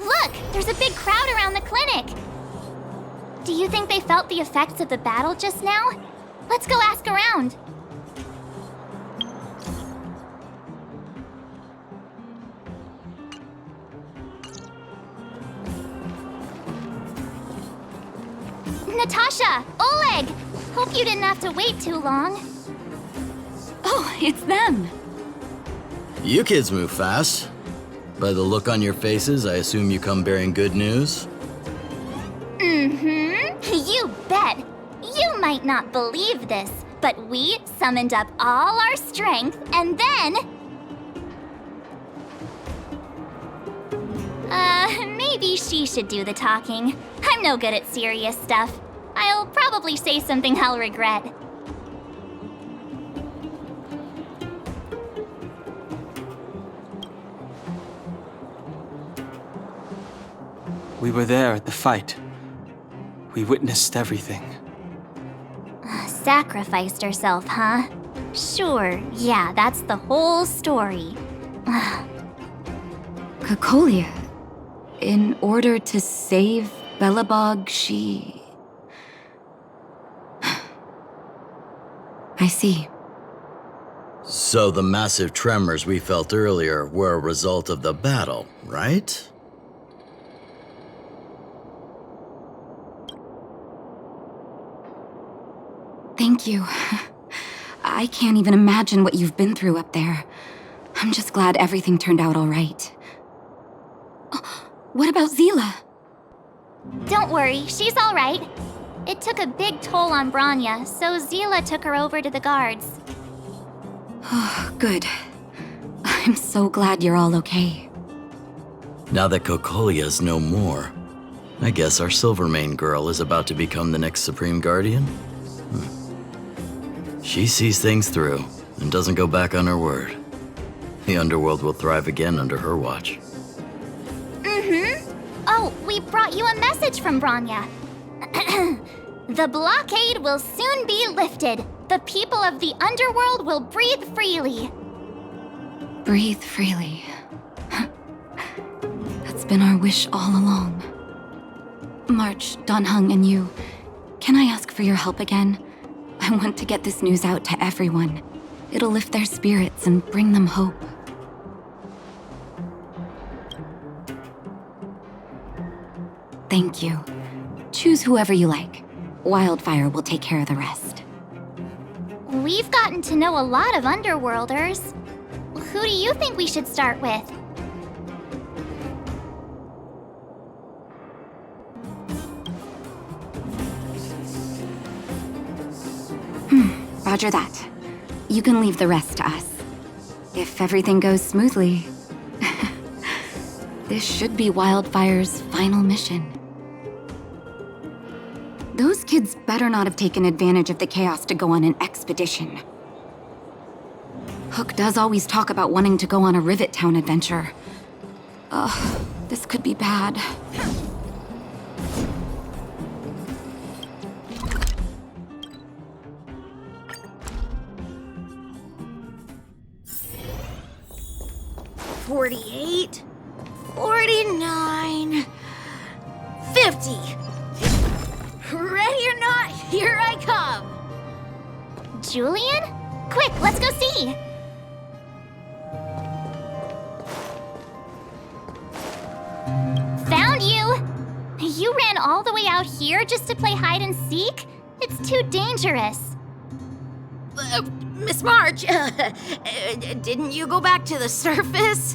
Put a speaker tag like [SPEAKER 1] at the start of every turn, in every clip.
[SPEAKER 1] Look! There's a big crowd around the clinic! Do you think they felt the effects of the battle just now? Let's go ask around. Natasha! Oleg! Hope you didn't have to wait too long.
[SPEAKER 2] Oh, it's them.
[SPEAKER 3] You kids move fast. By the look on your faces, I assume you come bearing good news?
[SPEAKER 1] You bet! You might not believe this, but we summoned up all our strength and then... maybe she should do the talking. I'm no good at serious stuff. I'll probably say something I'll regret.
[SPEAKER 4] We were there at the fight. We witnessed everything.
[SPEAKER 1] Sacrificed herself, huh? Sure, yeah, that's the whole story.
[SPEAKER 2] Cocolia. In order to save Belobog, she... I see.
[SPEAKER 3] So the massive tremors we felt earlier were a result of the battle, right?
[SPEAKER 2] Thank you. I can't even imagine what you've been through up there. I'm just glad everything turned out all right. What about Zila?
[SPEAKER 1] Don't worry, she's all right. It took a big toll on Bronya, so Zila took her over to the guards.
[SPEAKER 2] Oh, good. I'm so glad you're all okay.
[SPEAKER 3] Now that Cocolia's no more, I guess our Silvermane girl is about to become the next Supreme Guardian? She sees things through and doesn't go back on her word. The underworld will thrive again under her watch.
[SPEAKER 1] Oh, we brought you a message from Bronya. The blockade will soon be lifted. The people of the underworld will breathe freely.
[SPEAKER 2] Breathe freely. That's been our wish all along. March, Donhung, and you, can I ask for your help again? I want to get this news out to everyone. It'll lift their spirits and bring them hope. Thank you. Choose whoever you like. Wildfire will take care of the rest.
[SPEAKER 1] We've gotten to know a lot of underworlders. Who do you think we should start with?
[SPEAKER 2] Roger that. You can leave the rest to us. If everything goes smoothly, this should be Wildfire's final mission. Those kids better not have taken advantage of the chaos to go on an expedition. Hook does always talk about wanting to go on a Rivet Town adventure. Ugh, this could be bad.
[SPEAKER 5] $48, $49, $50. Ready or not, here I come.
[SPEAKER 1] Julian? Quick, let's go see. Found you! You ran all the way out here just to play hide and seek? It's too dangerous.
[SPEAKER 5] Miss March, didn't you go back to the surface?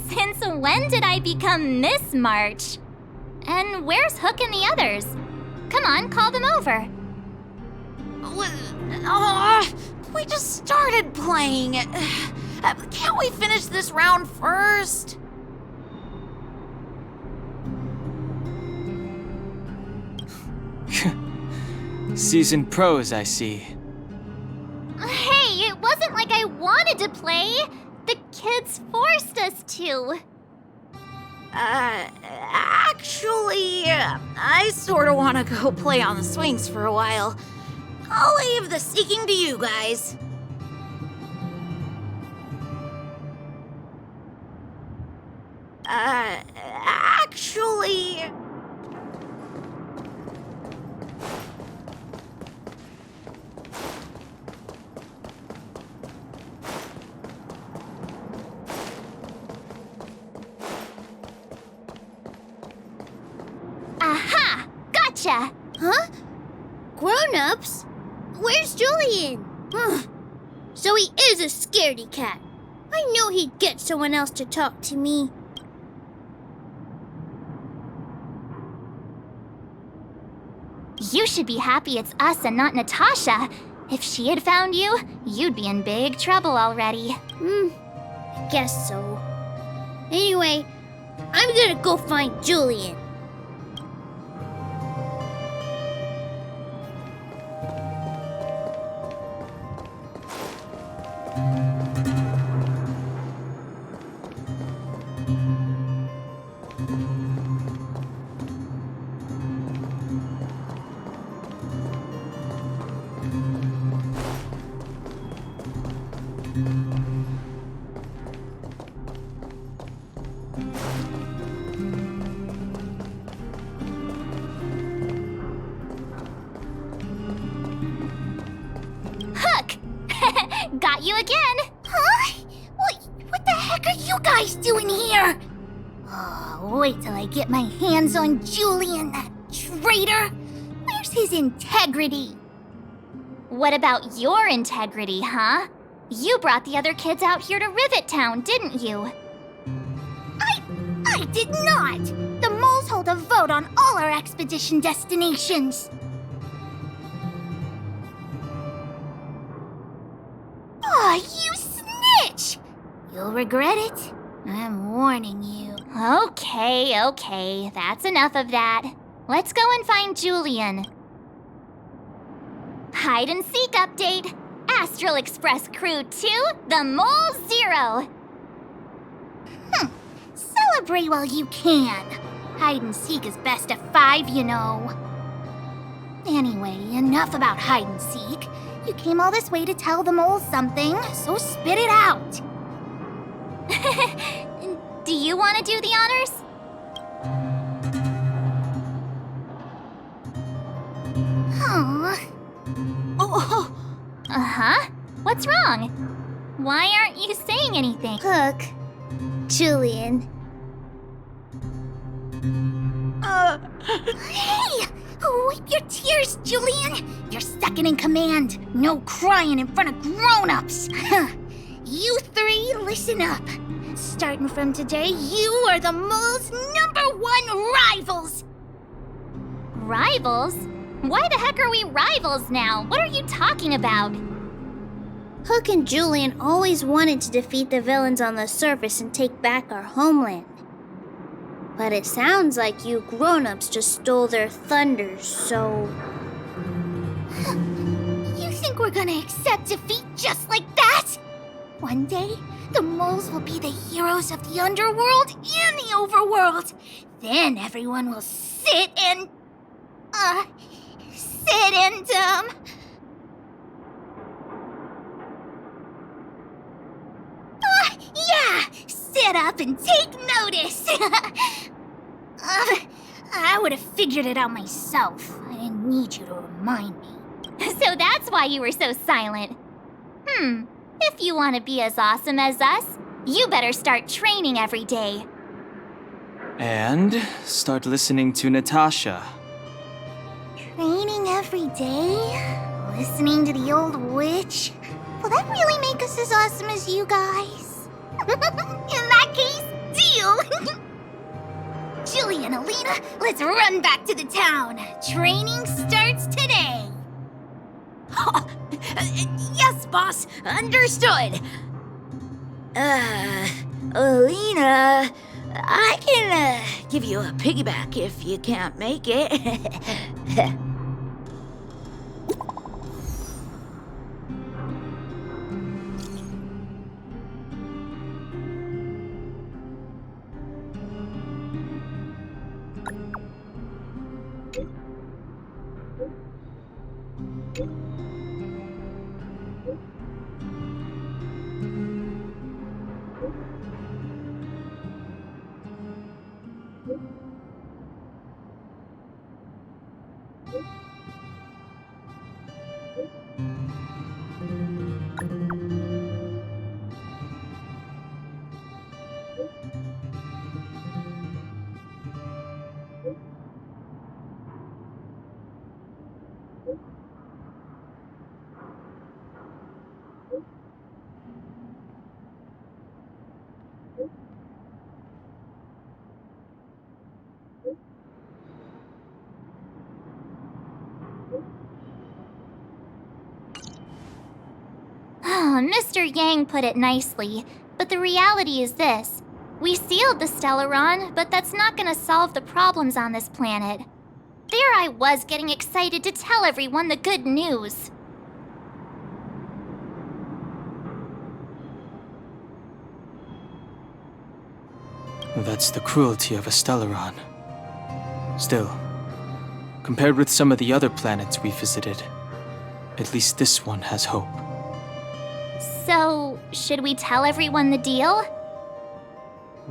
[SPEAKER 1] Since when did I become Miss March? And where's Hook and the others? Come on, call them over.
[SPEAKER 5] We just started playing. Can't we finish this round first?
[SPEAKER 4] Seasoned pros, I see.
[SPEAKER 1] Hey, it wasn't like I wanted to play. The kids forced us to.
[SPEAKER 5] Actually, I sorta wanna go play on the swings for a while. I'll leave the seeking to you guys. Actually...
[SPEAKER 1] Aha! Gotcha!
[SPEAKER 6] Huh? Grown-ups? Where's Julian? So he is a scaredy cat. I knew he'd get someone else to talk to me.
[SPEAKER 1] You should be happy it's us and not Natasha. If she had found you, you'd be in big trouble already.
[SPEAKER 6] I guess so. Anyway, I'm gonna go find Julian.
[SPEAKER 1] Hook! Got you again!
[SPEAKER 5] Huh? What the heck are you guys doing here? Oh, wait till I get my hands on Julian, that traitor. Where's his integrity?
[SPEAKER 1] What about your integrity, huh? You brought the other kids out here to Rivet Town, didn't you?
[SPEAKER 5] I did not! The moles hold a vote on all our expedition destinations. Aw, you snitch! You'll regret it. I'm warning you.
[SPEAKER 1] Okay, that's enough of that. Let's go and find Julian. Hide and seek update. Astral Express Crew 2, the Mole 0.
[SPEAKER 5] Celebrate while you can. Hide and seek is best of 5, you know. Anyway, enough about hide and seek. You came all this way to tell the moles something, so spit it out.
[SPEAKER 1] Do you want to do the honors?
[SPEAKER 5] Aw.
[SPEAKER 1] Oh. Uh-huh. What's wrong? Why aren't you saying anything?
[SPEAKER 6] Hook. Julian.
[SPEAKER 5] Hey! Wipe your tears, Julian! You're second in command. No crying in front of grown-ups. You three, listen up. Starting from today, you are the mole's #1 rivals.
[SPEAKER 1] Rivals? Why the heck are we rivals now? What are you talking about?
[SPEAKER 6] Hook and Julian always wanted to defeat the villains on the surface and take back our homeland. But it sounds like you grown-ups just stole their thunder, so...
[SPEAKER 5] You think we're gonna accept defeat just like that? One day, the moles will be the heroes of the underworld and the overworld. Then everyone will sit and... Yeah! Sit up and take notice! I would have figured it out myself. I didn't need you to remind me.
[SPEAKER 1] So that's why you were so silent. If you want to be as awesome as us, you better start training every day.
[SPEAKER 4] And start listening to Natasha.
[SPEAKER 5] Training every day? Listening to the old witch? Will that really make us as awesome as you guys? In that case, deal! Julie and Alina, let's run back to the town. Training starts today.
[SPEAKER 7] Yes, boss. Understood. Alina, I can give you a piggyback if you can't make it.
[SPEAKER 1] Oh, Mr. Yang put it nicely, but the reality is this. We sealed the Stellaron, but that's not gonna solve the problems on this planet. There I was getting excited to tell everyone the good news.
[SPEAKER 4] That's the cruelty of a Stellaron. Still, compared with some of the other planets we visited, at least this one has hope.
[SPEAKER 1] So, should we tell everyone the deal?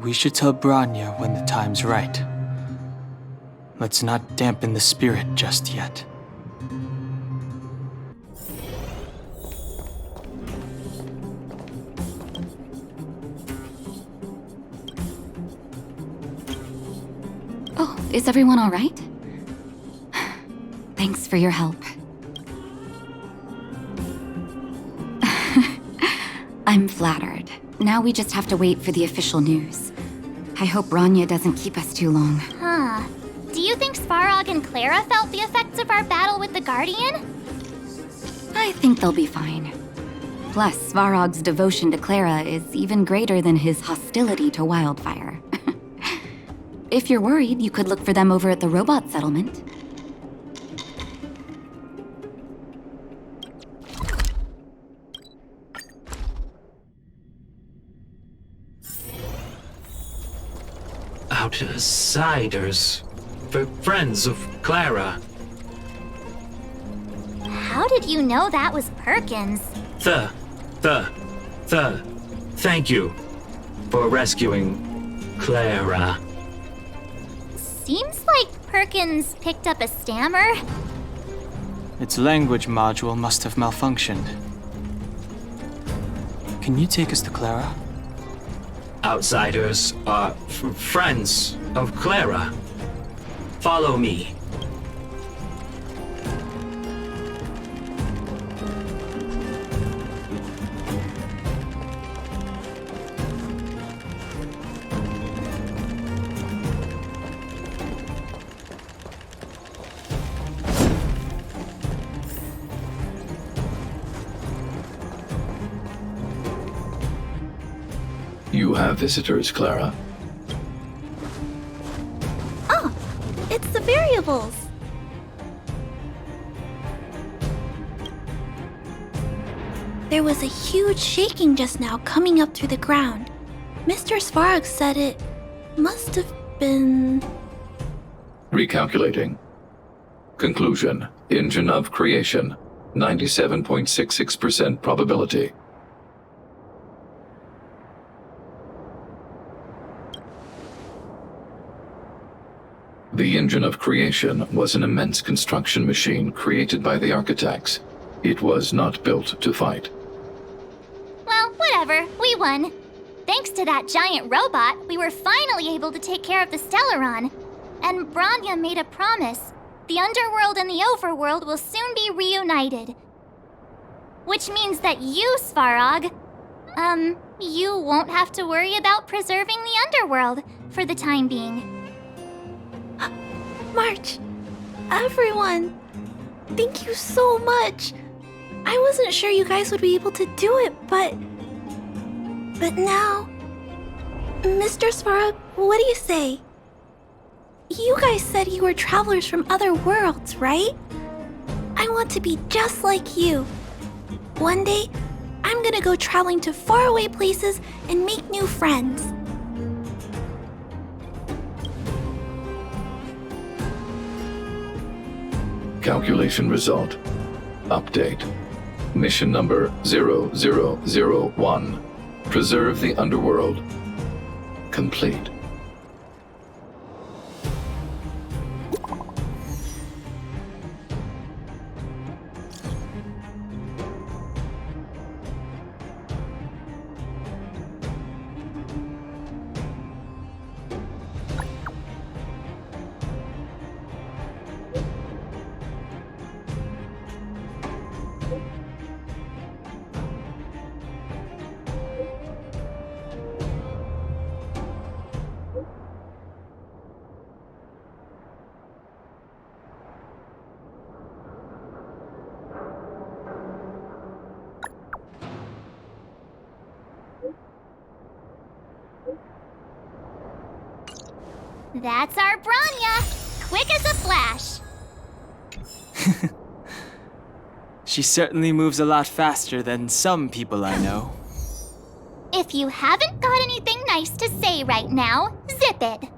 [SPEAKER 4] We should tell Bronya when the time's right. Let's not dampen the spirit just yet.
[SPEAKER 2] Oh, is everyone all right? Thanks for your help. I'm flattered. Now we just have to wait for the official news. I hope Bronya doesn't keep us too long.
[SPEAKER 1] Huh. Do you think Svarog and Clara felt the effects of our battle with the Guardian?
[SPEAKER 2] I think they'll be fine. Plus, Svarog's devotion to Clara is even greater than his hostility to Wildfire. If you're worried, you could look for them over at the robot settlement.
[SPEAKER 8] Outsiders. For friends of Clara.
[SPEAKER 1] How did you know that was Perkins?
[SPEAKER 8] Thank you for rescuing Clara.
[SPEAKER 1] Seems like Perkins picked up a stammer.
[SPEAKER 4] Its language module must have malfunctioned. Can you take us to Clara?
[SPEAKER 8] Outsiders are friends of Clara. Follow me.
[SPEAKER 9] You have visitors, Clara.
[SPEAKER 5] Oh, it's the variables. There was a huge shaking just now coming up through the ground. Mr. Svarog said it must have been...
[SPEAKER 9] Recalculating. Conclusion. Engine of creation. 97.66% probability. The engine of creation was an immense construction machine created by the architects. It was not built to fight.
[SPEAKER 1] Well, whatever. We won. Thanks to that giant robot, we were finally able to take care of the Stellaron. And Bronya made a promise. The underworld and the overworld will soon be reunited. Which means that you, Svarog, you won't have to worry about preserving the underworld for the time being.
[SPEAKER 5] March, everyone, thank you so much. I wasn't sure you guys would be able to do it, but now, Mr. Svarog, what do you say? You guys said you were travelers from other worlds, right? I want to be just like you. One day, I'm gonna go traveling to faraway places and make new friends.
[SPEAKER 9] Calculation result. Update. Mission number 0001. Preserve the underworld. Complete.
[SPEAKER 1] That's our Bronya! Quick as a flash!
[SPEAKER 4] She certainly moves a lot faster than some people I know.
[SPEAKER 1] If you haven't got anything nice to say right now, zip it!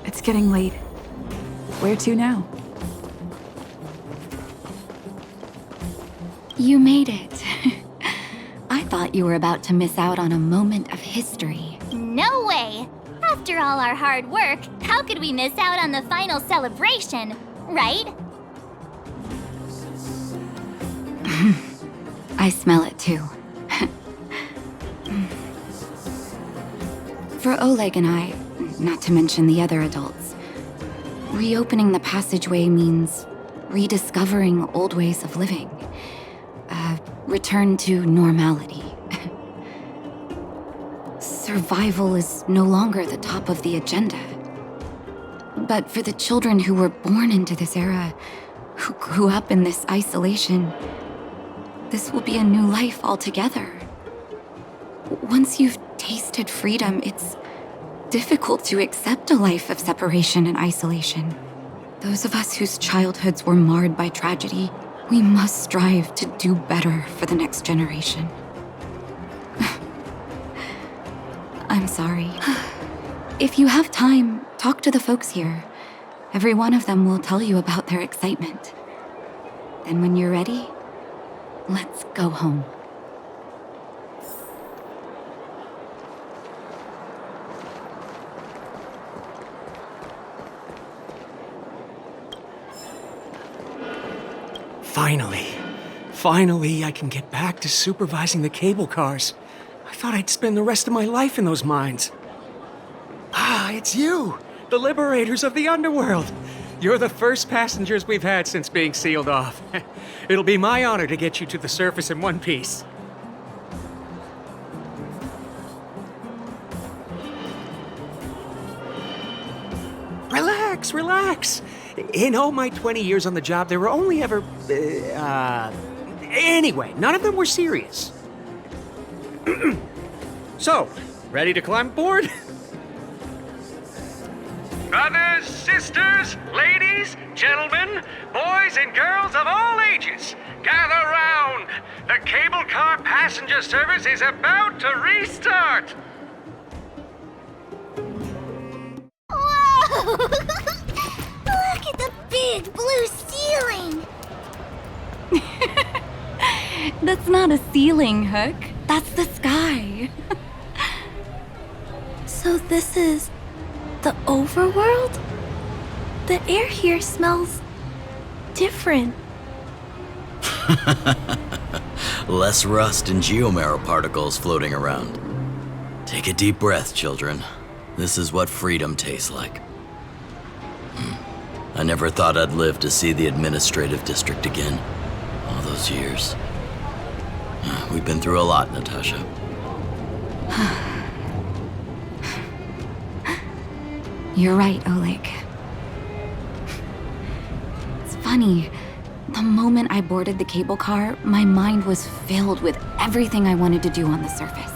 [SPEAKER 10] It's getting late. Where to now?
[SPEAKER 2] You made it. I thought you were about to miss out on a moment of history.
[SPEAKER 1] No way! After all our hard work, how could we miss out on the final celebration, right?
[SPEAKER 2] I smell it too. For Oleg and I, not to mention the other adults, reopening the passageway means rediscovering old ways of living. Return to normality. Survival is no longer the top of the agenda. But for the children who were born into this era, who grew up in this isolation, this will be a new life altogether. Once you've tasted freedom, it's difficult to accept a life of separation and isolation. Those of us whose childhoods were marred by tragedy, we must strive to do better for the next generation. I'm sorry. If you have time, talk to the folks here. Every one of them will tell you about their excitement. Then when you're ready, let's go home.
[SPEAKER 11] Finally, I can get back to supervising the cable cars. I thought I'd spend the rest of my life in those mines. Ah, it's you, the liberators of the underworld. You're the first passengers we've had since being sealed off. It'll be my honor to get you to the surface in one piece. Relax. In all my 20 years on the job, there were only ever, anyway, none of them were serious. So, ready to climb aboard? Brothers, sisters, ladies, gentlemen, boys and girls of all ages, gather round. The cable car passenger service is about to restart.
[SPEAKER 5] Whoa! Look at the big blue ceiling!
[SPEAKER 2] That's not a ceiling, Hook. That's the sky.
[SPEAKER 6] So this is the overworld? The air here smells different.
[SPEAKER 3] Less rust and geomarrow particles floating around. Take a deep breath, children. This is what freedom tastes like. I never thought I'd live to see the administrative district again. All those years. We've been through a lot, Natasha.
[SPEAKER 2] You're right, Oleg. It's funny. The moment I boarded the cable car, my mind was filled with everything I wanted to do on the surface.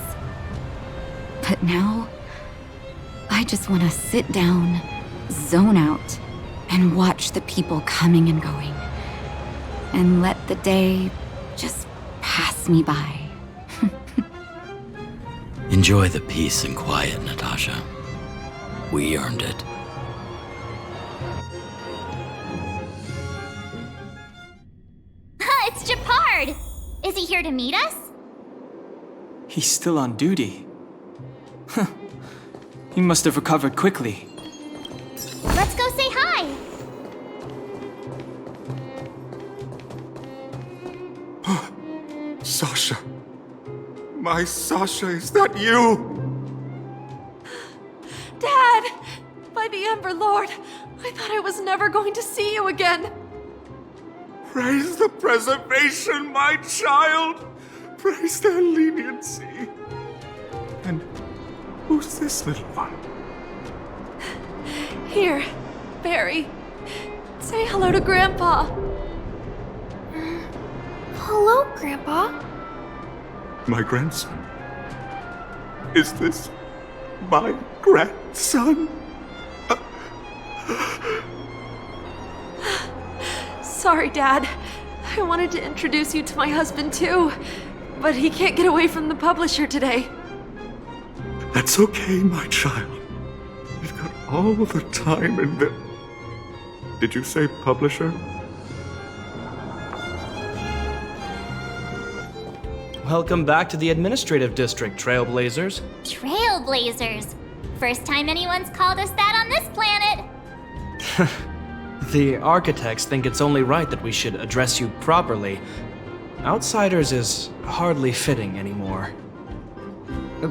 [SPEAKER 2] But now, I just want to sit down, zone out, and watch the people coming and going. And let the day just pass me by.
[SPEAKER 3] Enjoy the peace and quiet, Natasha. We earned it.
[SPEAKER 1] It's Japard! Is he here to meet us?
[SPEAKER 4] He's still on duty. Huh. He must have recovered quickly.
[SPEAKER 1] Let's go say hi!
[SPEAKER 12] Sasha. My Sasha, is that you?
[SPEAKER 10] Dad! By the Ember Lord, I thought I was never going to see you again.
[SPEAKER 12] Praise the preservation, my child. Praise their leniency. And who's this little one?
[SPEAKER 10] Here, Barry. Say hello to Grandpa. Grandpa?
[SPEAKER 12] My grandson. Is this my grandson?
[SPEAKER 10] Sorry, Dad. I wanted to introduce you to my husband too, but he can't get away from the publisher today.
[SPEAKER 12] That's okay, my child. We've got all the time in the... Did you say publisher?
[SPEAKER 13] Welcome back to the administrative district, Trailblazers.
[SPEAKER 1] Trailblazers. First time anyone's called us that on this planet.
[SPEAKER 13] The architects think it's only right that we should address you properly. Outsiders is hardly fitting anymore.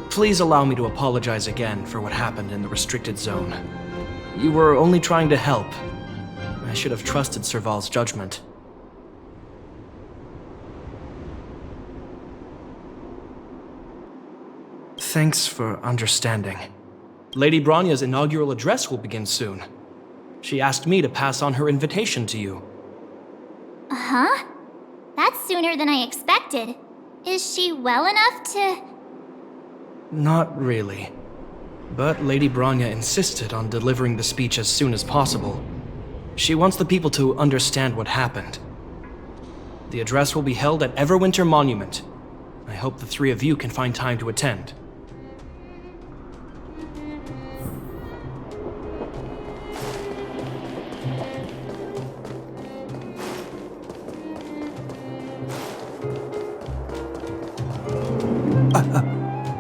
[SPEAKER 13] Please allow me to apologize again for what happened in the restricted zone. You were only trying to help. I should have trusted Serval's judgment. Thanks for understanding. Lady Bronya's inaugural address will begin soon. She asked me to pass on her invitation to you.
[SPEAKER 1] Huh? That's sooner than I expected. Is she well enough to...
[SPEAKER 13] Not really. But Lady Bronya insisted on delivering the speech as soon as possible. She wants the people to understand what happened. The address will be held at Everwinter Monument. I hope the three of you can find time to attend.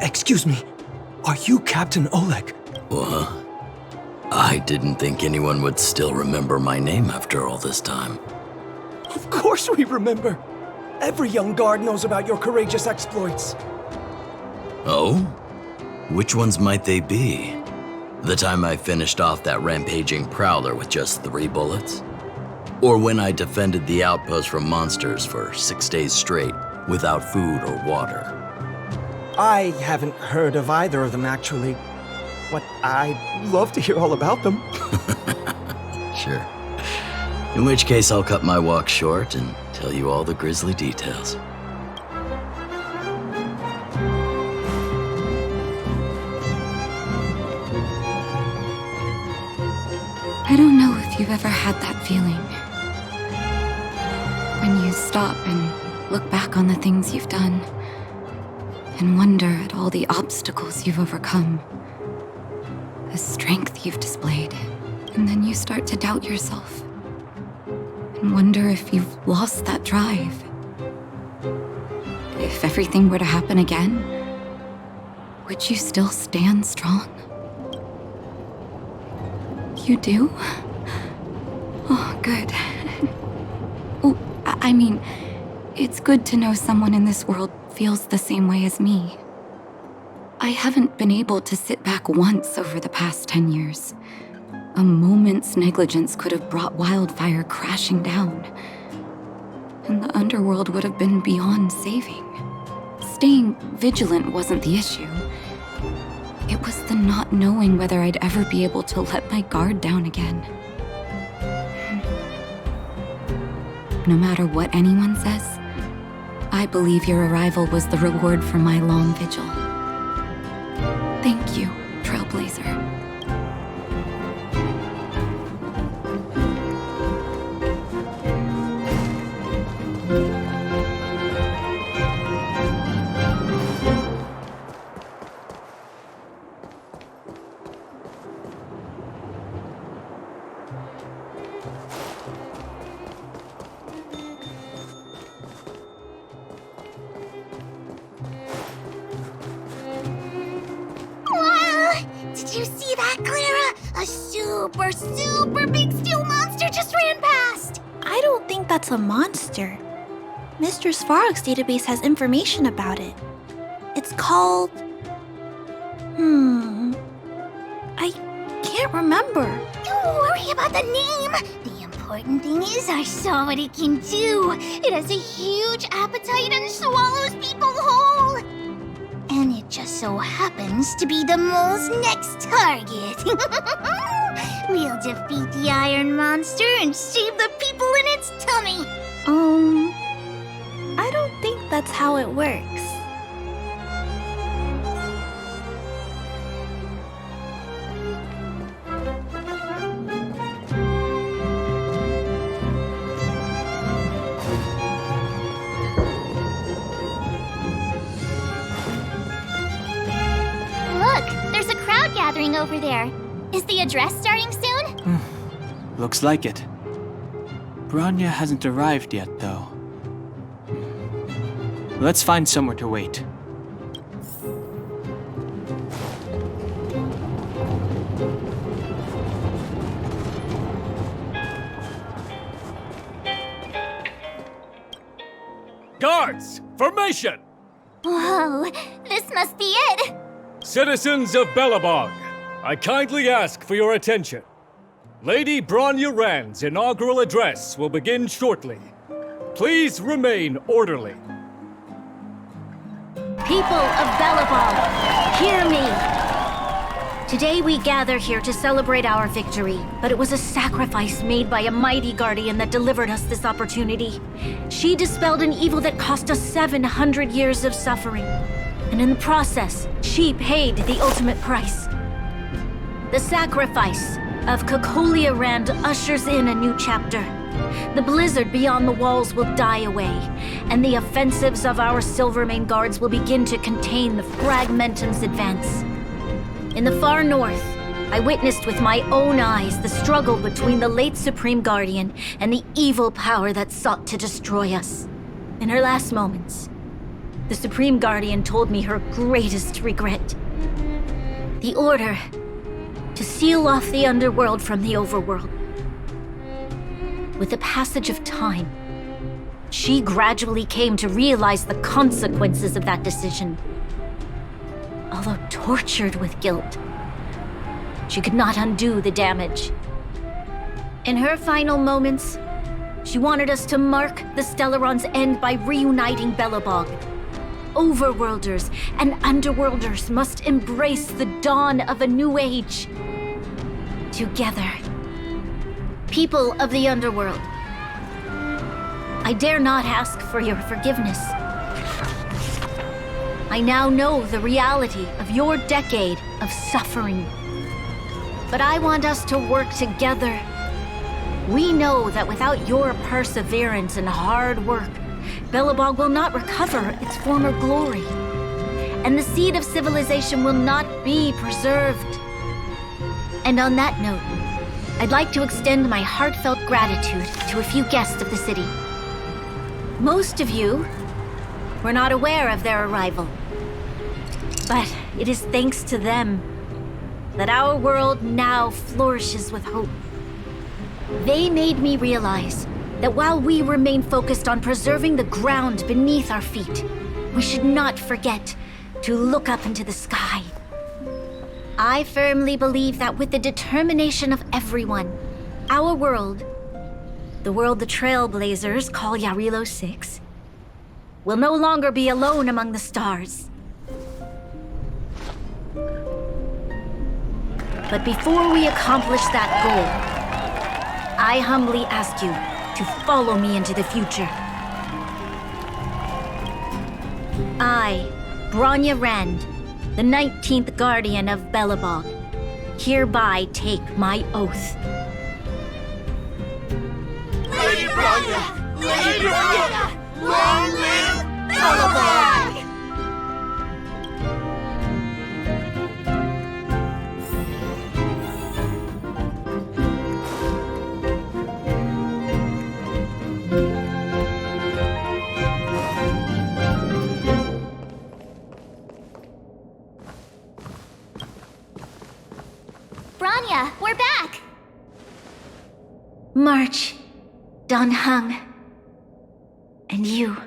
[SPEAKER 11] Excuse me. Are you Captain Oleg?
[SPEAKER 3] What? I didn't think anyone would still remember my name after all this time.
[SPEAKER 11] Of course we remember. Every young guard knows about your courageous exploits.
[SPEAKER 3] Oh? Which ones might they be? The time I finished off that rampaging prowler with just 3 bullets? Or when I defended the outpost from monsters for 6 days straight without food or water?
[SPEAKER 11] I haven't heard of either of them, actually. But I'd love to hear all about them.
[SPEAKER 3] Sure. In which case, I'll cut my walk short and tell you all the grisly details.
[SPEAKER 2] I don't know if you've ever had that feeling. When you stop and look back on the things you've done, and wonder at all the obstacles you've overcome, the strength you've displayed, and then you start to doubt yourself, and wonder if you've lost that drive. If everything were to happen again, would you still stand strong? You do? Oh, good. Oh, I mean, it's good to know someone in this world feels the same way as me. I haven't been able to sit back once over the past 10 years. A moment's negligence could have brought wildfire crashing down, and the underworld would have been beyond saving. Staying vigilant wasn't the issue. It was the not knowing whether I'd ever be able to let my guard down again. No matter what anyone says, I believe your arrival was the reward for my long vigil. Thank you, Trailblazer.
[SPEAKER 5] Did you see that, Clara? A super big steel monster just ran past!
[SPEAKER 14] I don't think that's a monster. Mr. Svarog's database has information about it. It's called... I can't remember.
[SPEAKER 5] Don't worry about the name! The important thing is I saw what it can do. It has a huge appetite and swallows people whole. And it just so happens to be the mole's next target. We'll defeat the iron monster and save the people in its tummy.
[SPEAKER 14] I don't think that's how it works.
[SPEAKER 1] Look, there's a crowd gathering over there. Is the address starting soon?
[SPEAKER 4] Looks like it. Bronya hasn't arrived yet, though. Let's find somewhere to wait.
[SPEAKER 15] Guards, formation!
[SPEAKER 1] Whoa, this must be it!
[SPEAKER 15] Citizens of Belobog, I kindly ask for your attention. Lady Bronya Rand's inaugural address will begin shortly. Please remain orderly.
[SPEAKER 16] People of Belobog, hear me! Today we gather here to celebrate our victory, but it was a sacrifice made by a mighty guardian that delivered us this opportunity. She dispelled an evil that cost us 700 years of suffering, and in the process, she paid the ultimate price. The sacrifice of Kokolia Rand ushers in a new chapter. The blizzard beyond the walls will die away, and the offensives of our Silvermane guards will begin to contain the Fragmentum's advance. In the far north, I witnessed with my own eyes the struggle between the late Supreme Guardian and the evil power that sought to destroy us. In her last moments, the Supreme Guardian told me her greatest regret. The order to seal off the underworld from the overworld. With the passage of time, she gradually came to realize the consequences of that decision. Although tortured with guilt, she could not undo the damage. In her final moments, she wanted us to mark the Stellaron's end by reuniting Belobog. Overworlders and Underworlders must embrace the dawn of a new age. Together. People of the Underworld, I dare not ask for your forgiveness. I now know the reality of your decade of suffering. But I want us to work together. We know that without your perseverance and hard work, Belobog will not recover its former glory. And the seed of civilization will not be preserved. And on that note, I'd like to extend my heartfelt gratitude to a few guests of the city. Most of you were not aware of their arrival. But it is thanks to them that our world now flourishes with hope. They made me realize that while we remain focused on preserving the ground beneath our feet, we should not forget to look up into the sky. I firmly believe that with the determination of everyone, our world, the world the Trailblazers call Yarilo 6, will no longer be alone among the stars. But before we accomplish that goal, I humbly ask you to follow me into the future. I, Bronya Rand, the 19th Guardian of Belobog, hereby take my oath.
[SPEAKER 5] Lady Bronya! Lady Bronya! Long live Belobog!
[SPEAKER 1] Bronya, we're back!
[SPEAKER 16] March, Dan Heng, and you.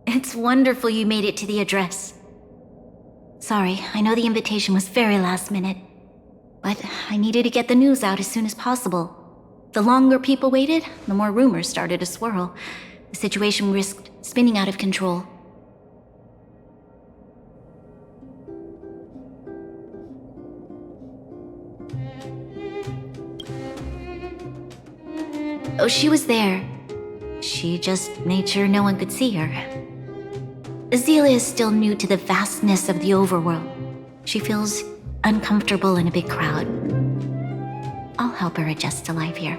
[SPEAKER 16] It's wonderful you made it to the address. Sorry, I know the invitation was very last minute, but I needed to get the news out as soon as possible. The longer people waited, the more rumors started to swirl. The situation risked spinning out of control. Oh, she was there. She just made sure no one could see her. Azela is still new to the vastness of the overworld. She feels uncomfortable in a big crowd. I'll help her adjust to life here.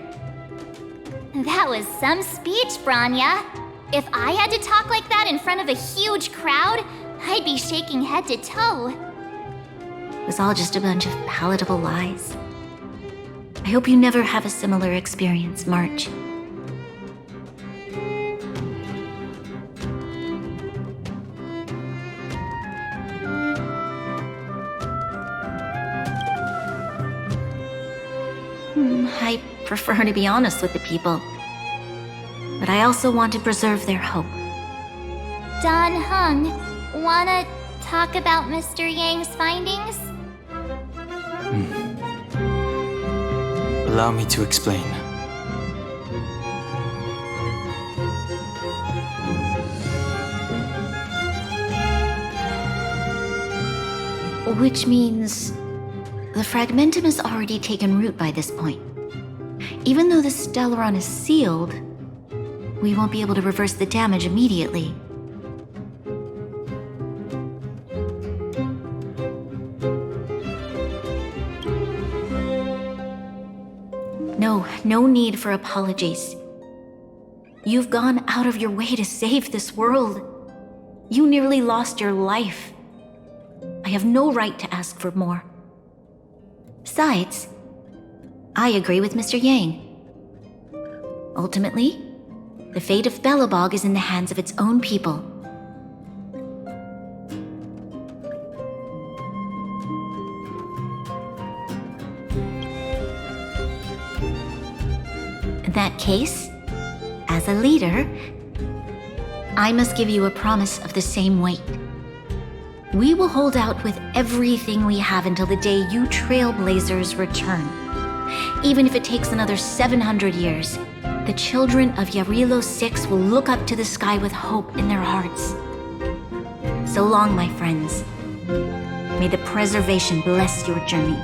[SPEAKER 1] That was some speech, Bronya. If I had to talk like that in front of a huge crowd, I'd be shaking head to toe.
[SPEAKER 16] It was all just a bunch of palatable lies. I hope you never have a similar experience, March. I prefer to be honest with the people. But I also want to preserve their hope.
[SPEAKER 1] Don Hung, wanna talk about Mr. Yang's findings?
[SPEAKER 4] Allow me to explain.
[SPEAKER 16] Which means the fragmentum has already taken root by this point. Even though the Stellaron is sealed, we won't be able to reverse the damage immediately. No need for apologies. You've gone out of your way to save this world. You nearly lost your life. I have no right to ask for more. Besides, I agree with Mr. Yang. Ultimately, the fate of Belobog is in the hands of its own people. In that case, as a leader, I must give you a promise of the same weight. We will hold out with everything we have until the day you Trailblazers return. Even if it takes another 700 years, the children of Yarilo 6 will look up to the sky with hope in their hearts. So long, my friends. May the preservation bless your journey.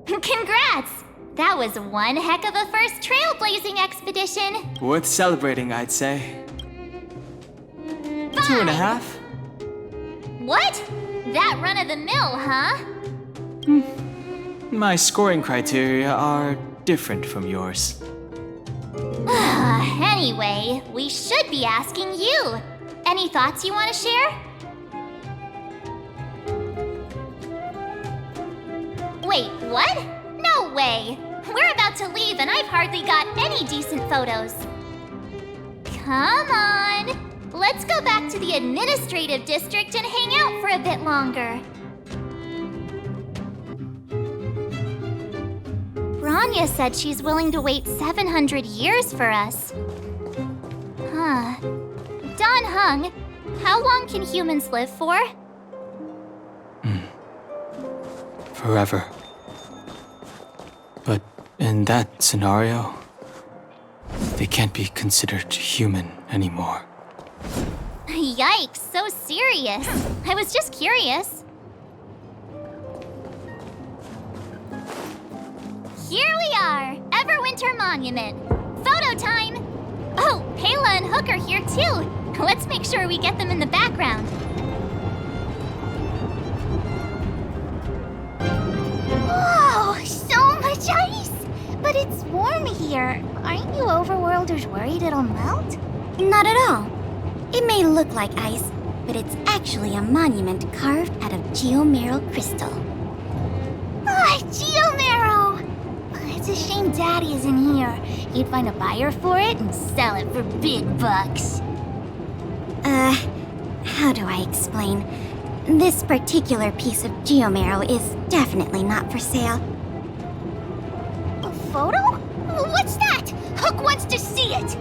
[SPEAKER 1] Congrats! That was one heck of a first trailblazing expedition.
[SPEAKER 4] Worth celebrating, I'd say.
[SPEAKER 1] Fine.
[SPEAKER 4] 2.5?
[SPEAKER 1] What? That run of the mill, huh?
[SPEAKER 4] My scoring criteria are different from yours.
[SPEAKER 1] Anyway, we should be asking you. Any thoughts you want to share? Wait, what? No way! We're about to leave and I've hardly got any decent photos. Come on! Let's go back to the administrative district and hang out for a bit longer. Bronya said she's willing to wait 700 years for us. Huh. Don Hung, how long can humans live for?
[SPEAKER 4] Forever. But in that scenario, they can't be considered human anymore.
[SPEAKER 1] Yikes, so serious. I was just curious. Here we are, Everwinter Monument. Photo time! Oh, Pela and Hook are here too. Let's make sure we get them in the background.
[SPEAKER 5] Whoa, so much ice! But it's warm here. Aren't you overworlders worried it'll melt?
[SPEAKER 6] Not at all. It may look like ice, but it's actually a monument carved out of geomeral crystal.
[SPEAKER 5] Ah, Geomarrow! It's a shame Daddy isn't here. He'd find a buyer for it and sell it for big bucks.
[SPEAKER 6] How do I explain? This particular piece of geomarrow is definitely not for sale.
[SPEAKER 5] A photo? What's that? Hook wants to see it!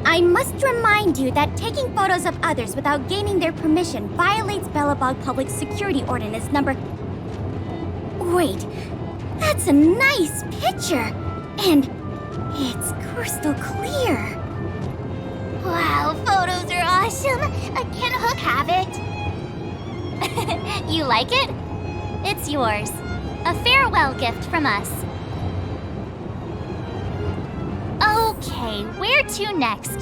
[SPEAKER 6] I must remind you that taking photos of others without gaining their permission violates Belobog Public Security Ordinance number... Wait, that's a nice picture! And it's crystal clear.
[SPEAKER 5] Wow, photos are awesome! Can Hook have it?
[SPEAKER 1] You like it? It's yours. A farewell gift from us. Okay, where to next?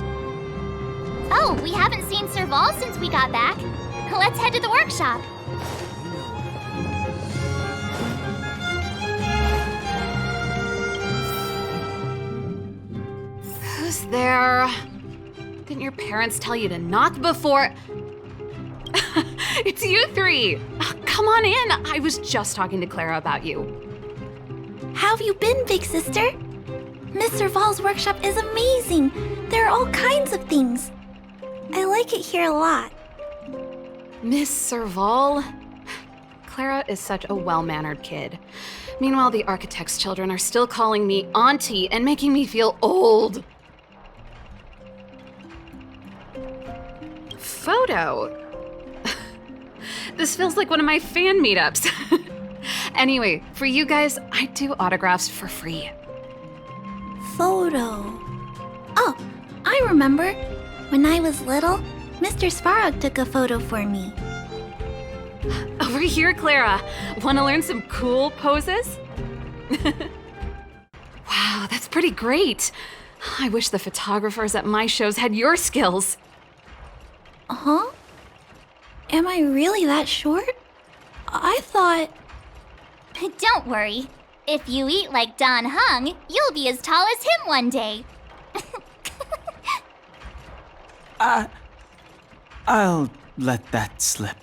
[SPEAKER 1] Oh, we haven't seen Sir Vol since we got back. Let's head to the workshop.
[SPEAKER 17] Who's there? Didn't your parents tell you to knock before? It's you three! Oh, come on in! I was just talking to Clara about you.
[SPEAKER 14] How have you been, big sister? Mr. Vol's workshop is amazing. There are all kinds of things. I like it here a lot.
[SPEAKER 17] Miss Serval? Clara is such a well-mannered kid. Meanwhile, the architect's children are still calling me auntie and making me feel old. Photo? This feels like one of my fan meetups. Anyway, for you guys, I do autographs for free.
[SPEAKER 14] Photo. Oh, I remember. When I was little, Mr. Svarog took a photo for me.
[SPEAKER 17] Over here, Clara. Want to learn some cool poses? Wow, that's pretty great. I wish the photographers at my shows had your skills.
[SPEAKER 14] Huh? Am I really that short? I thought...
[SPEAKER 1] Don't worry. If you eat like Don Hung, you'll be as tall as him one day.
[SPEAKER 4] I'll let that slip.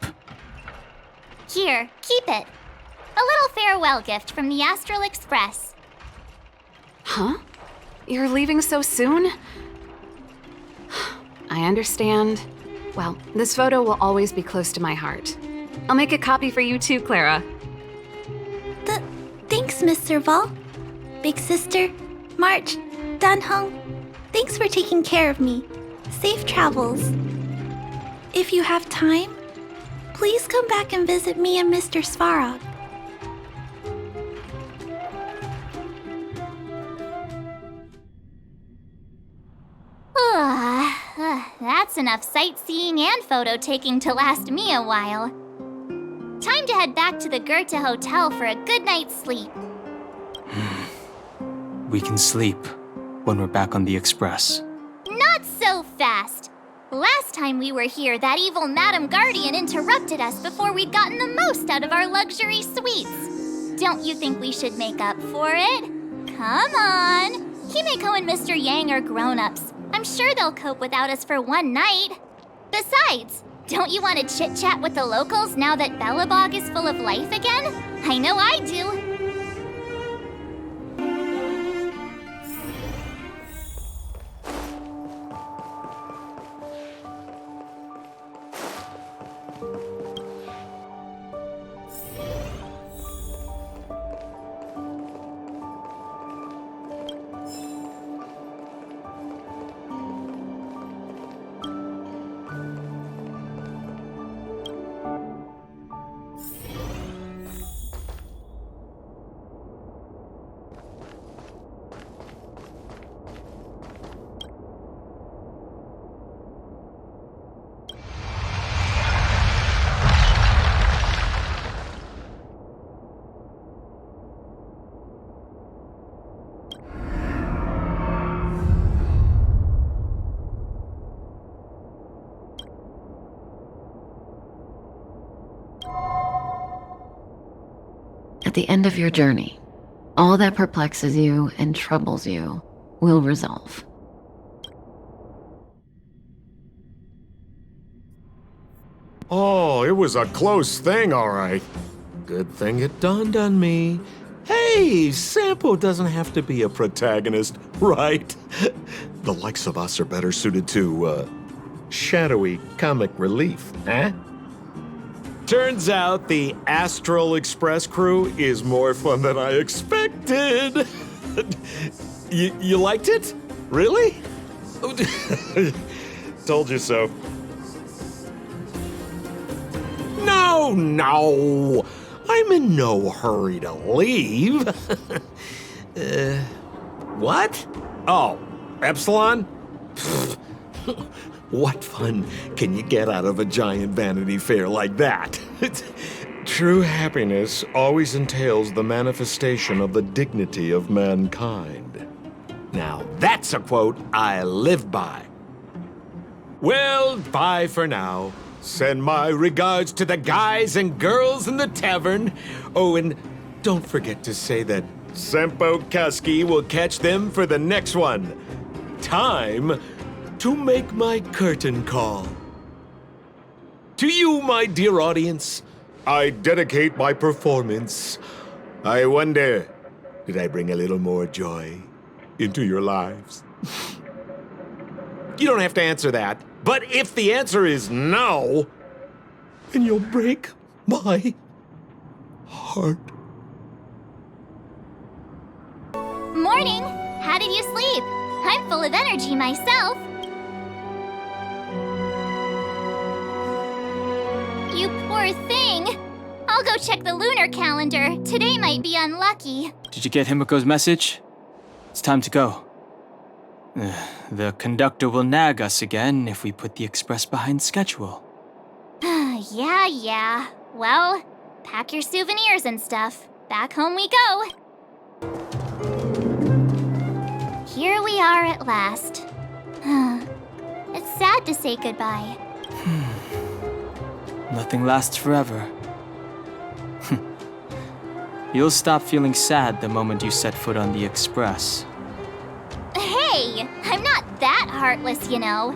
[SPEAKER 1] Here, keep it. A little farewell gift from the Astral Express.
[SPEAKER 17] Huh? You're leaving so soon? I understand. Well, this photo will always be close to my heart. I'll make a copy for you too, Clara.
[SPEAKER 14] Thanks, Mr. Vol. Big sister, March, Dan Hung, thanks for taking care of me. Safe travels. If you have time, please come back and visit me and Mr. Svarog.
[SPEAKER 1] That's enough sightseeing and photo taking to last me a while. Time to head back to the Goethe Hotel for a good night's sleep.
[SPEAKER 4] We can sleep when we're back on the Express.
[SPEAKER 1] Not so fast. Last time we were here, that evil Madam Guardian interrupted us before we'd gotten the most out of our luxury suites. Don't you think we should make up for it? Come on. Himeko and Mr. Yang are grown-ups. I'm sure they'll cope without us for one night. Besides, don't you want to chit-chat with the locals now that Belobog is full of life again? I know I do.
[SPEAKER 2] At the end of your journey, all that perplexes you and troubles you will resolve.
[SPEAKER 18] Oh, it was a close thing, all right. Good thing it dawned on me. Hey, Sampo doesn't have to be a protagonist, right? The likes of us are better suited to, shadowy comic relief, huh? Turns out the Astral Express crew is more fun than I expected. You liked it? Really? Told you so. No. I'm in no hurry to leave. What? Oh, Epsilon? What fun can you get out of a giant Vanity Fair like that? True happiness always entails the manifestation of the dignity of mankind. Now, that's a quote I live by. Well, bye for now. Send my regards to the guys and girls in the tavern. Oh, and don't forget to say that Sempo Kasky will catch them for the next one. Time to make my curtain call. To you, my dear audience, I dedicate my performance. I wonder, did I bring a little more joy into your lives? You don't have to answer that, but if the answer is no, then you'll break my heart.
[SPEAKER 1] Morning! How did you sleep? I'm full of energy myself. You poor thing. I'll go check the lunar calendar. Today might be unlucky.
[SPEAKER 4] Did you get Himiko's message? It's time to go. The conductor will nag us again if we put the express behind schedule.
[SPEAKER 1] Yeah. Well, pack your souvenirs and stuff. Back home we go. Here we are at last. It's sad to say goodbye.
[SPEAKER 4] Nothing lasts forever. You'll stop feeling sad the moment you set foot on the express.
[SPEAKER 1] Hey, I'm not that heartless, you know.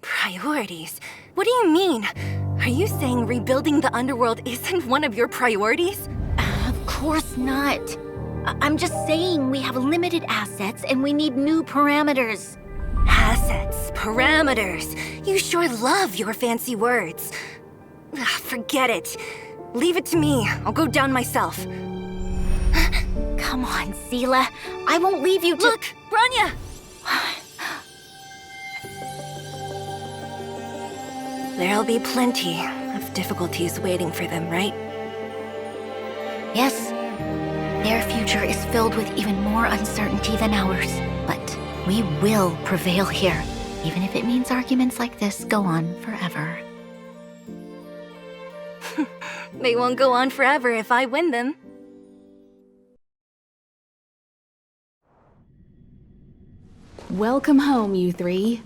[SPEAKER 19] Priorities? What do you mean? Are you saying rebuilding the underworld isn't one of your priorities?
[SPEAKER 16] Of course not. I'm just saying we have limited assets and we need new parameters.
[SPEAKER 19] Assets, parameters. You sure love your fancy words. Forget it. Leave it to me. I'll go down myself.
[SPEAKER 16] Come on, Seela. I won't leave you to—
[SPEAKER 19] Look, Bronya! There'll be plenty of difficulties waiting for them, right?
[SPEAKER 16] Yes. Their future is filled with even more uncertainty than ours. But we will prevail here, even if it means arguments like this go on forever.
[SPEAKER 19] They won't go on forever if I win them.
[SPEAKER 17] Welcome home, you three.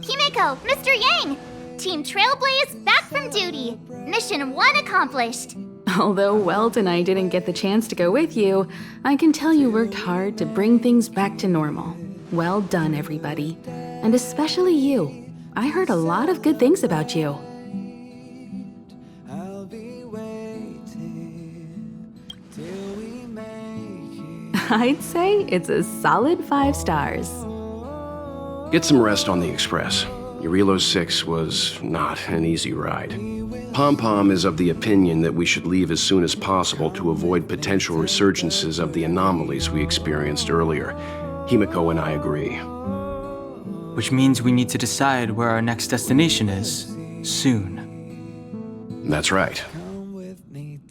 [SPEAKER 1] Himiko, Mr. Yang! Team Trailblaze back from duty. Mission 1 accomplished.
[SPEAKER 17] Although Welt and I didn't get the chance to go with you, I can tell you worked hard to bring things back to normal. Well done, everybody. And especially you. I heard a lot of good things about you. I'd say it's a solid 5 stars.
[SPEAKER 20] Get some rest on the Express. Eurilo 6 was not an easy ride. Pom-Pom is of the opinion that we should leave as soon as possible to avoid potential resurgences of the anomalies we experienced earlier. Himiko and I agree.
[SPEAKER 4] Which means we need to decide where our next destination is, soon.
[SPEAKER 20] That's right.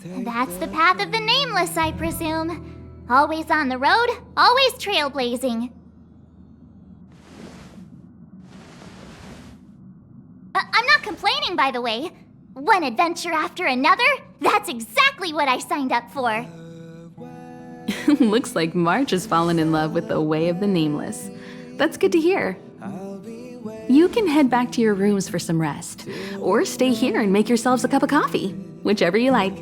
[SPEAKER 1] That's the path of the Nameless, I presume. Always on the road, always trailblazing. I'm not complaining, by the way. One adventure after another, that's exactly what I signed up for.
[SPEAKER 17] Looks like March has fallen in love with the way of the Nameless. That's good to hear. You can head back to your rooms for some rest, or stay here and make yourselves a cup of coffee, whichever you like.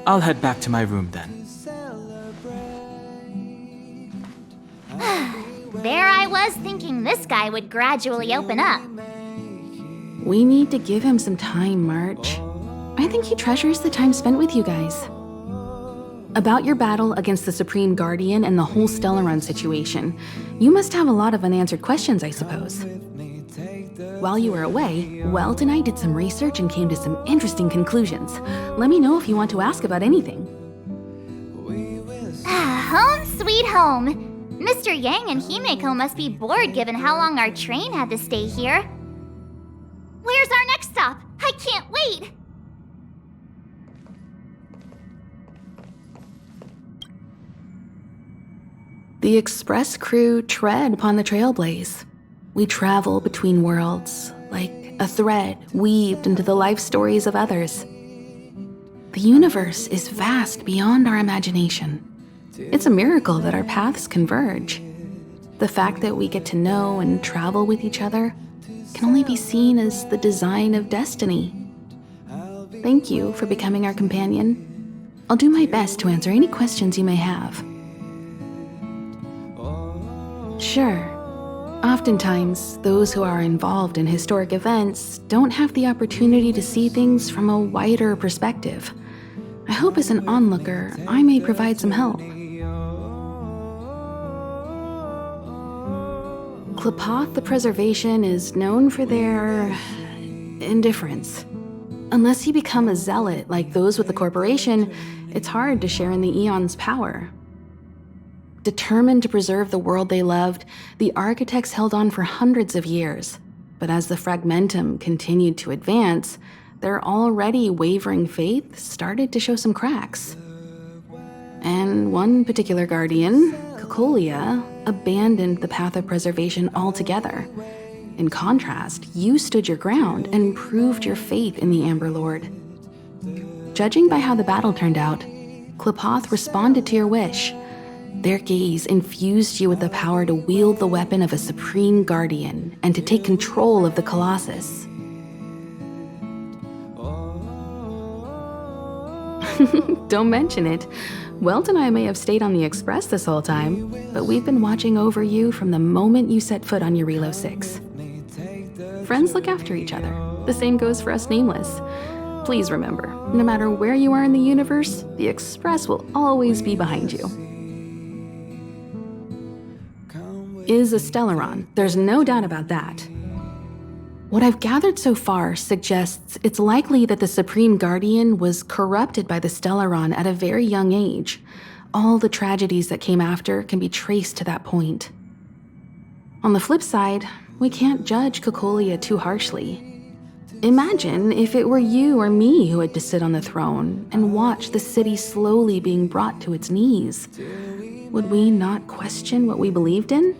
[SPEAKER 4] I'll head back to my room then.
[SPEAKER 1] There I was thinking this guy would gradually open up.
[SPEAKER 17] We need to give him some time, March. I think he treasures the time spent with you guys. About your battle against the Supreme Guardian and the whole Stellaron situation, you must have a lot of unanswered questions, I suppose. While you were away, Welt and I did some research and came to some interesting conclusions. Let me know if you want to ask about anything.
[SPEAKER 1] Home sweet home. Mr. Yang and Himiko must be bored given how long our train had to stay here. Where's our next stop? I can't wait!
[SPEAKER 17] The Express crew tread upon the Trailblaze. We travel between worlds, like a thread weaved into the life stories of others. The universe is vast beyond our imagination. It's a miracle that our paths converge. The fact that we get to know and travel with each other can only be seen as the design of destiny. Thank you for becoming our companion. I'll do my best to answer any questions you may have. Sure. Oftentimes, those who are involved in historic events don't have the opportunity to see things from a wider perspective. I hope as an onlooker, I may provide some help. Klapoth the Preservation is known for their indifference. Unless you become a zealot like those with the corporation, it's hard to share in the Eon's power. Determined to preserve the world they loved, the architects held on for hundreds of years. But as the fragmentum continued to advance, their already wavering faith started to show some cracks. And one particular guardian, Cocolia, abandoned the path of preservation altogether. In contrast, you stood your ground and proved your faith in the Amber Lord. Judging by how the battle turned out, Klapoth responded to your wish. Their gaze infused you with the power to wield the weapon of a supreme guardian and to take control of the Colossus. Don't mention it. Welt and I may have stayed on the Express this whole time, but we've been watching over you from the moment you set foot on Eurilo 6. Friends look after each other. The same goes for us Nameless. Please remember, no matter where you are in the universe, the Express will always be behind you. Is a Stellaron. There's no doubt about that. What I've gathered so far suggests it's likely that the Supreme Guardian was corrupted by the Stellaron at a very young age. All the tragedies that came after can be traced to that point. On the flip side, we can't judge Cocolia too harshly. Imagine if it were you or me who had to sit on the throne and watch the city slowly being brought to its knees. Would we not question what we believed in?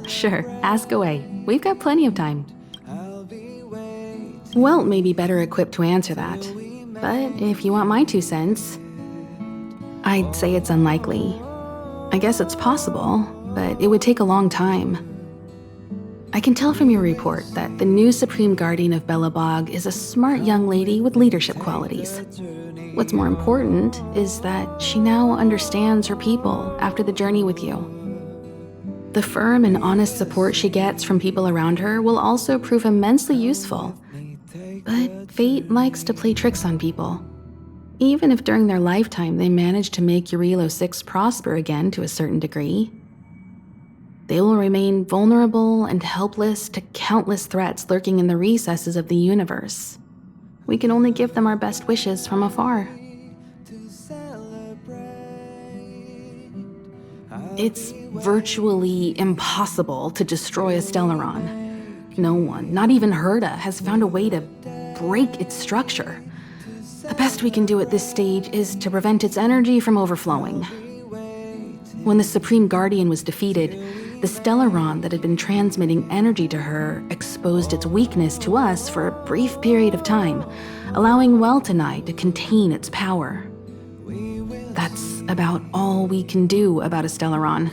[SPEAKER 17] Sure, ask away. We've got plenty of time. Welt may be better equipped to answer that, but if you want my 2 cents, I'd say it's unlikely. I guess it's possible, but it would take a long time. I can tell from your report that the new Supreme Guardian of Belobog is a smart young lady with leadership qualities. What's more important is that she now understands her people after the journey with you. The firm and honest support she gets from people around her will also prove immensely useful. But fate likes to play tricks on people. Even if during their lifetime they manage to make Eurilo 6 prosper again to a certain degree, they will remain vulnerable and helpless to countless threats lurking in the recesses of the universe. We can only give them our best wishes from afar. It's virtually impossible to destroy a Stellaron. No one, not even Herda, has found a way to break its structure. The best we can do at this stage is to prevent its energy from overflowing. When the Supreme Guardian was defeated, the Stellaron that had been transmitting energy to her exposed its weakness to us for a brief period of time, allowing Welt and I to contain its power. That's about all we can do about a Stellaron.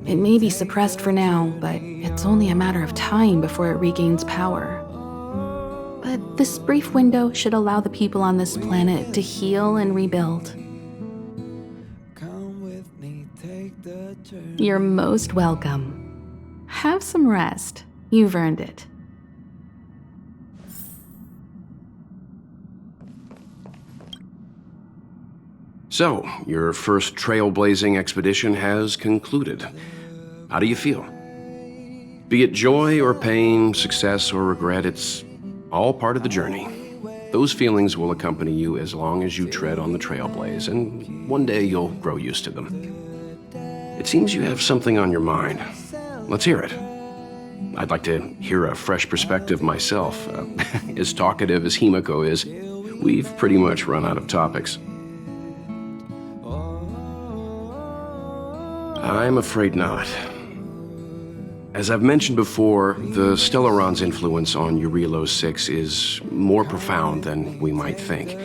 [SPEAKER 17] It may be suppressed for now, but it's only a matter of time before it regains power. But this brief window should allow the people on this planet to heal and rebuild. You're most welcome. Have some rest. You've earned it.
[SPEAKER 20] So, your first trailblazing expedition has concluded. How do you feel? Be it joy or pain, success or regret, it's all part of the journey. Those feelings will accompany you as long as you tread on the trailblaze, and one day you'll grow used to them. It seems you have something on your mind. Let's hear it. I'd like to hear a fresh perspective myself. As talkative as Himiko is, we've pretty much run out of topics. I'm afraid not. As I've mentioned before, the Stellaron's influence on Eurilo 6 is more profound than we might think.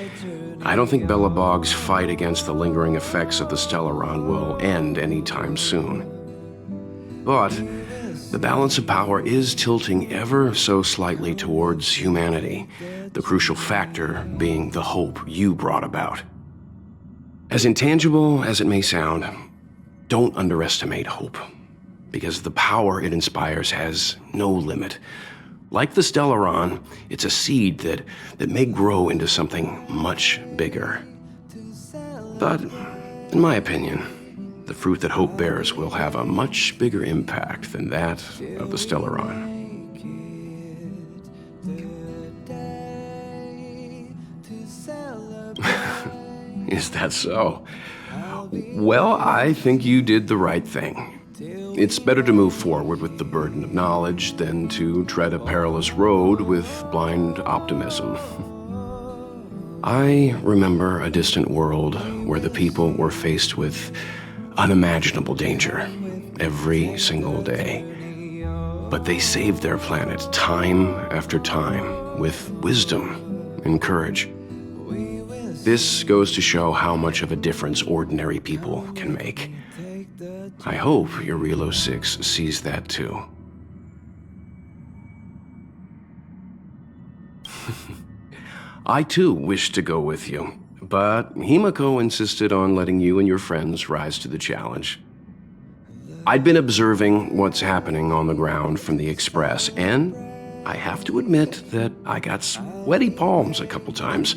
[SPEAKER 20] I don't think Belobog's fight against the lingering effects of the Stellaron will end anytime soon. But the balance of power is tilting ever so slightly towards humanity, the crucial factor being the hope you brought about. As intangible as it may sound, don't underestimate hope, because the power it inspires has no limit. Like the Stellaron, it's a seed that may grow into something much bigger. But, in my opinion, the fruit that hope bears will have a much bigger impact than that of the Stellaron. Is that so? Well, I think you did the right thing. It's better to move forward with the burden of knowledge than to tread a perilous road with blind optimism. I remember a distant world where the people were faced with unimaginable danger every single day. But they saved their planet time after time with wisdom and courage. This goes to show how much of a difference ordinary people can make. I hope your Relo 6 sees that too. I too wished to go with you, but Himiko insisted on letting you and your friends rise to the challenge. I'd been observing what's happening on the ground from the Express, and I have to admit that I got sweaty palms a couple times.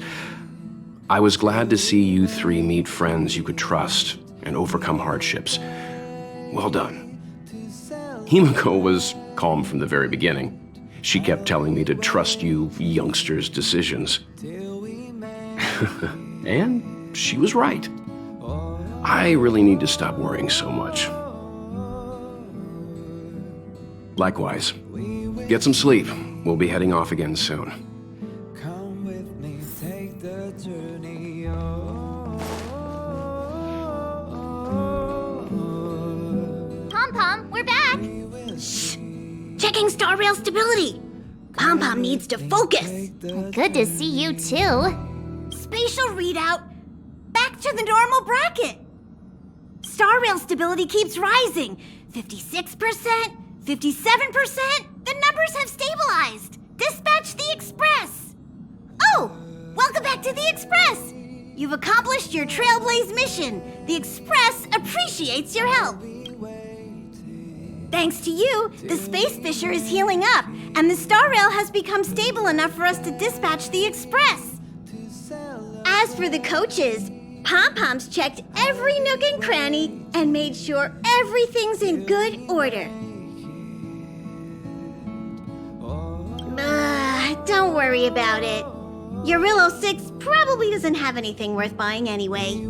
[SPEAKER 20] I was glad to see you three meet friends you could trust and overcome hardships. Well done. Himiko was calm from the very beginning. She kept telling me to trust you youngsters' decisions. And she was right. I really need to stop worrying so much. Likewise. Get some sleep. We'll be heading off again soon.
[SPEAKER 1] Pom-Pom, we're back!
[SPEAKER 6] Shh! Checking star rail stability! Pom-Pom needs to focus!
[SPEAKER 1] Good to see you too.
[SPEAKER 19] Spatial readout, back to the normal bracket. Star rail stability keeps rising. 56%, 57%, the numbers have stabilized. Dispatch the Express. Oh, welcome back to the Express. You've accomplished your Trailblaze mission. The Express appreciates your help. Thanks to you, the Space Fisher is healing up, and the Star Rail has become stable enough for us to dispatch the Express. As for the coaches, Pom-Pom's checked every nook and cranny and made sure everything's in good order. Don't worry about it. Your Relo 6 probably doesn't have anything worth buying anyway.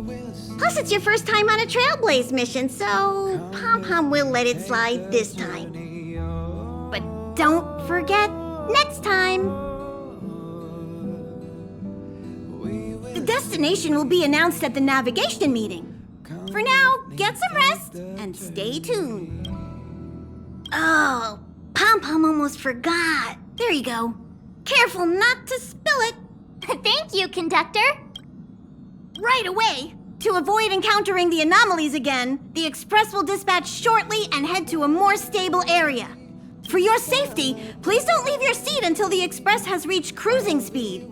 [SPEAKER 19] Plus, it's your first time on a Trailblaze mission, so Pom-Pom will let it slide this time. But don't forget, next time. The destination will be announced at the navigation meeting. For now, get some rest and stay tuned. Oh, Pom-Pom almost forgot. There you go. Careful not to spill it.
[SPEAKER 1] Thank you, conductor.
[SPEAKER 19] Right away. To avoid encountering the anomalies again, the Express will dispatch shortly and head to a more stable area. For your safety, please don't leave your seat until the Express has reached cruising speed.